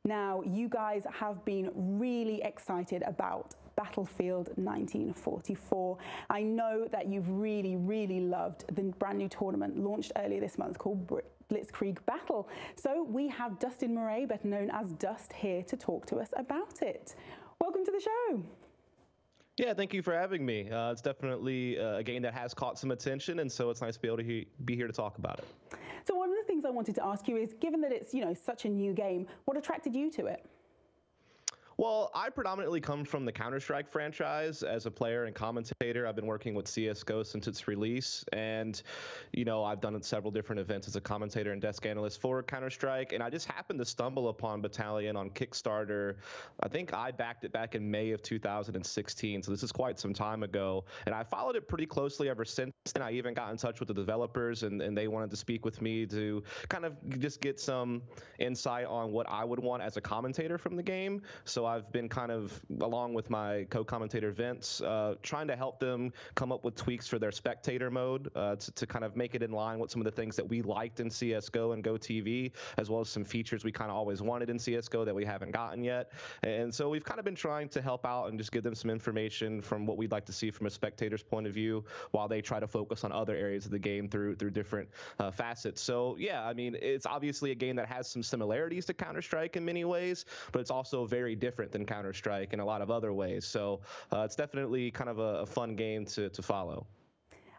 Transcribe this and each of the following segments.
Now, you guys have been really excited about Battlefield 1944. I know that you've really loved the brand new tournament launched earlier this month called Blitkzrieg Battle. So we have Dustin Murray, better known as Dust, here to talk to us about it. Welcome to the show. Yeah, thank you for having me. It's definitely a game that has caught some attention, and so it's nice to be able to be here to talk about it. So one of the things I wanted to ask you is, given that it's, such a new game, what attracted you to it? Well, I predominantly come from the Counter-Strike franchise as a player and commentator. I've been working with CSGO since its release, and I've done several different events as a commentator and desk analyst for Counter-Strike, and I just happened to stumble upon Battalion on Kickstarter. I think I backed it back in May of 2016, so this is quite some time ago, and I followed it pretty closely ever since. And I even got in touch with the developers, and they wanted to speak with me to kind of just get some insight on what I would want as a commentator from the game. So I've been kind of, along with my co-commentator Vince, trying to help them come up with tweaks for their spectator mode to kind of make it in line with some of the things that we liked in CSGO and GoTV, as well as some features we kind of always wanted in CSGO that we haven't gotten yet. And so we've kind of been trying to help out and just give them some information from what we'd like to see from a spectator's point of view, while they try to focus on other areas of the game through different facets. So yeah, I mean, it's obviously a game that has some similarities to Counter-Strike in many ways, but it's also very different than Counter-Strike in a lot of other ways. So it's definitely kind of a fun game to follow.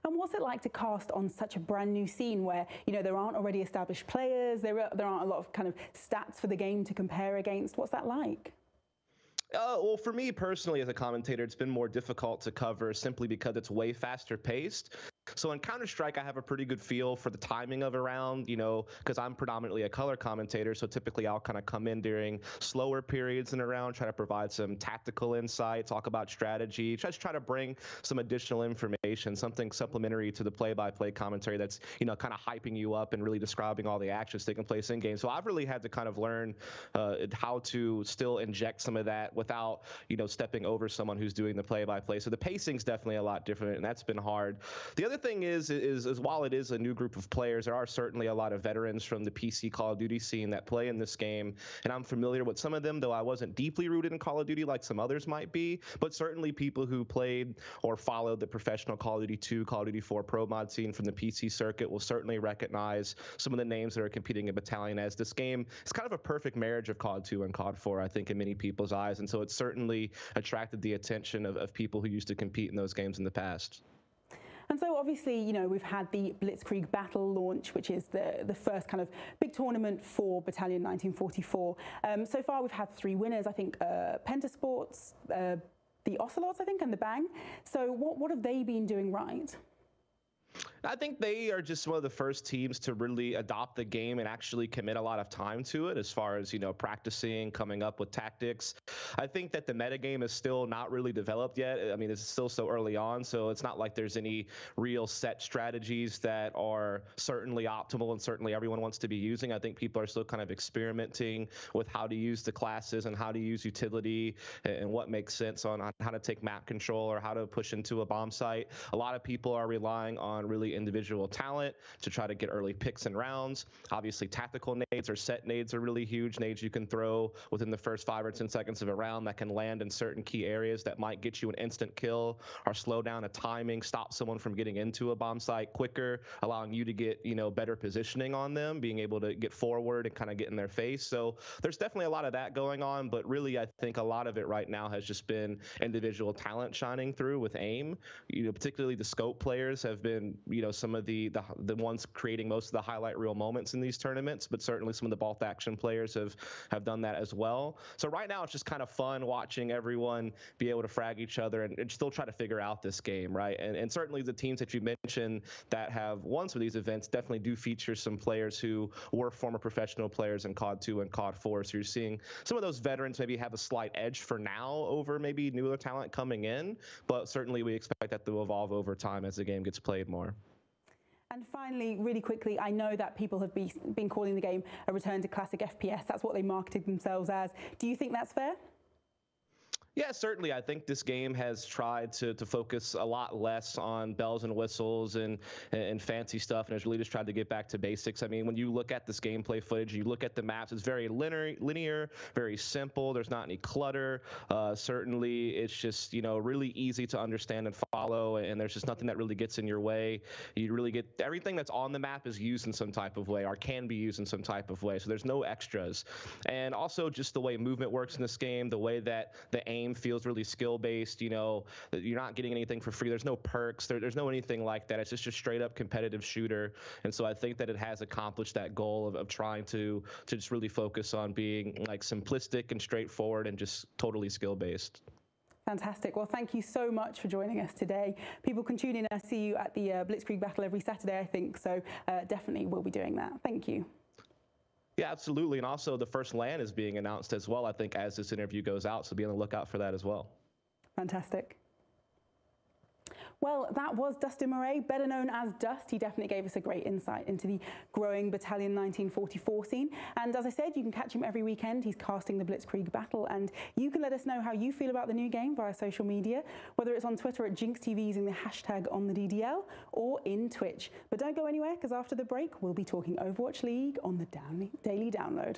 And what's it like to cast on such a brand new scene where, there aren't already established players, there aren't a lot of kind of stats for the game to compare against? What's that like? Well, for me personally as a commentator, it's been more difficult to cover simply because it's way faster paced. So in Counter-Strike, I have a pretty good feel for the timing of a round, because I'm predominantly a color commentator. So typically I'll kind of come in during slower periods in a round, try to provide some tactical insight, talk about strategy, just try to bring some additional information, something supplementary to the play-by-play commentary that's, kind of hyping you up and really describing all the actions taking place in game. So I've really had to kind of learn how to still inject some of that without, stepping over someone who's doing the play-by-play. So the pacing's definitely a lot different, and that's been hard. The other thing is while it is a new group of players, there are certainly a lot of veterans from the PC Call of Duty scene that play in this game, and I'm familiar with some of them, though I wasn't deeply rooted in Call of Duty like some others might be, but certainly people who played or followed the professional Call of Duty 2, Call of Duty 4 pro mod scene from the PC circuit will certainly recognize some of the names that are competing in Battalion, as this game is kind of a perfect marriage of COD 2 and COD 4, I think, in many people's eyes, and so it's certainly attracted the attention of people who used to compete in those games in the past. And so obviously, we've had the Blitkzrieg Battle launch, which is the first kind of big tournament for Battalion 1944. So far, we've had 3 winners, I think, Pentasports, the Ocelots, I think, and the Bang. So what have they been doing right? I think they are just one of the first teams to really adopt the game and actually commit a lot of time to it, as far as, practicing, coming up with tactics. I think that the metagame is still not really developed yet. I mean, it's still so early on, so it's not like there's any real set strategies that are certainly optimal and certainly everyone wants to be using. I think people are still kind of experimenting with how to use the classes and how to use utility and what makes sense on how to take map control or how to push into a bomb site. A lot of people are relying on really individual talent to try to get early picks and rounds. Obviously, tactical nades or set nades are really huge. Nades you can throw within the first 5 or 10 seconds of a round that can land in certain key areas that might get you an instant kill or slow down a timing, stop someone from getting into a bomb site quicker, allowing you to get, better positioning on them, being able to get forward and kind of get in their face. So there's definitely a lot of that going on, but really I think a lot of it right now has just been individual talent shining through with aim. Particularly the scope players have been, some of the ones creating most of the highlight reel moments in these tournaments, but certainly some of the bolt action players have done that as well. So right now it's just kind of fun watching everyone be able to frag each other and still try to figure out this game, right? And certainly the teams that you mentioned that have won some of these events definitely do feature some players who were former professional players in COD 2 and COD 4. So you're seeing some of those veterans maybe have a slight edge for now over maybe newer talent coming in, but certainly we expect that to evolve over time as the game gets played more. And finally, really quickly, I know that people have been calling the game a return to classic FPS. That's what they marketed themselves as. Do you think that's fair? Yeah, certainly. I think this game has tried to focus a lot less on bells and whistles and fancy stuff, and has really just tried to get back to basics. I mean, when you look at this gameplay footage, you look at the maps, it's very linear, very simple. There's not any clutter. Certainly, it's just really easy to understand and follow, and there's just nothing that really gets in your way. You really get everything that's on the map is used in some type of way, or can be used in some type of way. So there's no extras, and also just the way movement works in this game, the way that the aim feels really skill-based. You're not getting anything for free. There's no perks. There's no anything like that. It's just a straight-up competitive shooter. And so I think that it has accomplished that goal of trying to just really focus on being like simplistic and straightforward and just totally skill-based. Fantastic. Well, thank you so much for joining us today. People can tune in. I see you at the Blitzkrieg battle every Saturday, I think. So definitely we'll be doing that. Thank you. Yeah, absolutely. And also the first LAN is being announced as well, I think, as this interview goes out. So be on the lookout for that as well. Fantastic. Well, that was Dustin Murray, better known as Dust. He definitely gave us a great insight into the growing Battalion 1944 scene. And as I said, you can catch him every weekend. He's casting the Blitzkrieg battle. And you can let us know how you feel about the new game via social media, whether it's on Twitter at GinxTV using the hashtag #OnTheDDL or in Twitch. But don't go anywhere, because after the break, we'll be talking Overwatch League on the Daily Download.